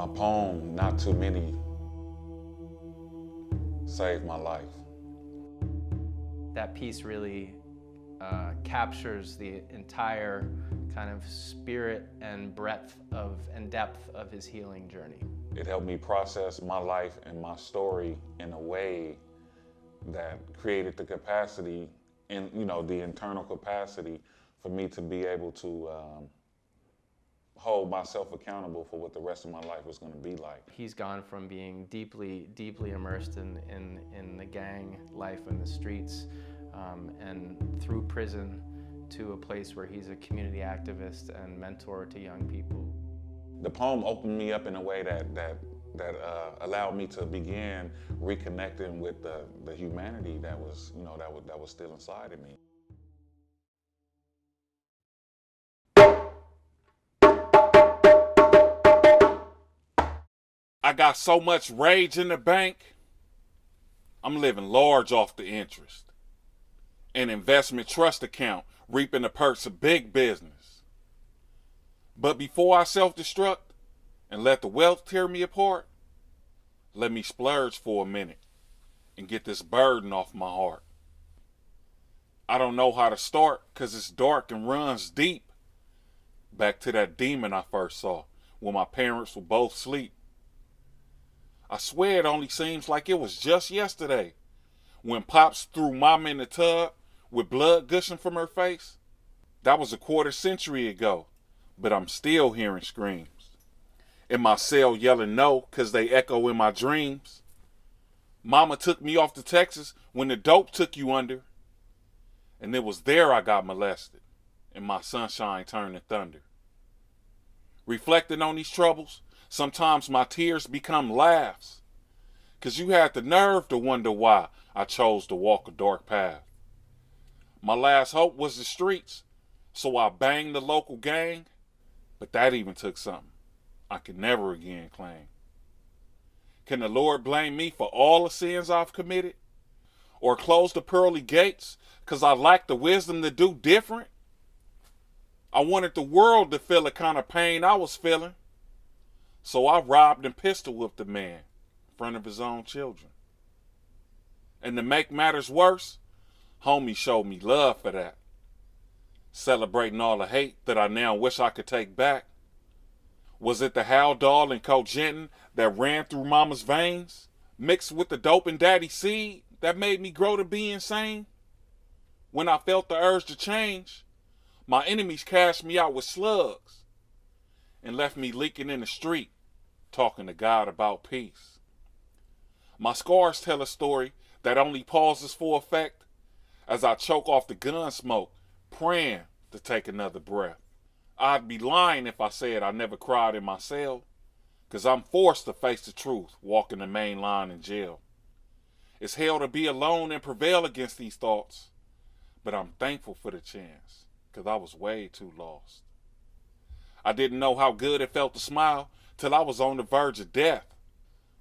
My poem, Not Too Many, saved my life. That piece really captures the entire kind of spirit and breadth of and depth of his healing journey. It helped me process my life and my story in a way that created the capacity and, the internal capacity for me to be able to hold myself accountable for what the rest of my life was going to be like. He's gone from being deeply, deeply immersed in the gang life in the streets and through prison to a place where he's a community activist and mentor to young people. The poem opened me up in a way that allowed me to begin reconnecting with the humanity that was, that was still inside of me. I got so much rage in the bank, I'm living large off the interest. An investment trust account, reaping the perks of big business. But before I self-destruct and let the wealth tear me apart, let me splurge for a minute and get this burden off my heart. I don't know how to start because it's dark and runs deep. Back to that demon I first saw when my parents were both asleep. I swear it only seems like it was just yesterday when Pops threw Mama in the tub with blood gushing from her face. That was a quarter century ago, but I'm still hearing screams. In my cell yelling no because they echo in my dreams. Mama took me off to Texas when the dope took you under. And it was there I got molested and my sunshine turned to thunder. Reflecting on these troubles, sometimes my tears become laughs. Cause you had the nerve to wonder why I chose to walk a dark path. My last hope was the streets, so I banged the local gang, but that even took something I could never again claim. Can the Lord blame me for all the sins I've committed? Or close the pearly gates cause I lack the wisdom to do different? I wanted the world to feel the kind of pain I was feeling. So I robbed and pistol whipped the man in front of his own children. And to make matters worse, homie showed me love for that. Celebrating all the hate that I now wish I could take back. Was it the Haldol and Cogentin that ran through mama's veins? Mixed with the dope and daddy seed that made me grow to be insane? When I felt the urge to change, my enemies cashed me out with slugs and left me leaking in the street, talking to God about peace. My scars tell a story that only pauses for effect as I choke off the gun smoke, praying to take another breath. I'd be lying if I said I never cried in my cell, cause I'm forced to face the truth, walking the main line in jail. It's hell to be alone and prevail against these thoughts, but I'm thankful for the chance, cause I was way too lost. I didn't know how good it felt to smile till I was on the verge of death,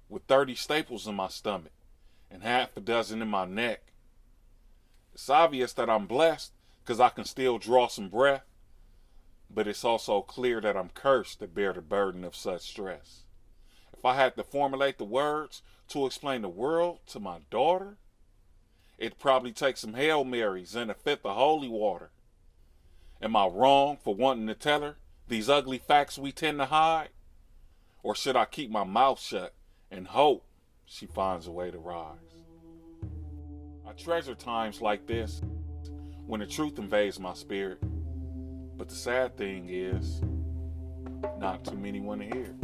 with 30 staples in my stomach and half a dozen in my neck. It's obvious that I'm blessed cause I can still draw some breath, but it's also clear that I'm cursed to bear the burden of such stress. If I had to formulate the words to explain the world to my daughter, it'd probably take some Hail Marys and a fifth of holy water. Am I wrong for wanting to tell her these ugly facts we tend to hide? Or should I keep my mouth shut and hope she finds a way to rise? I treasure times like this when the truth invades my spirit. But the sad thing is, not too many want to hear.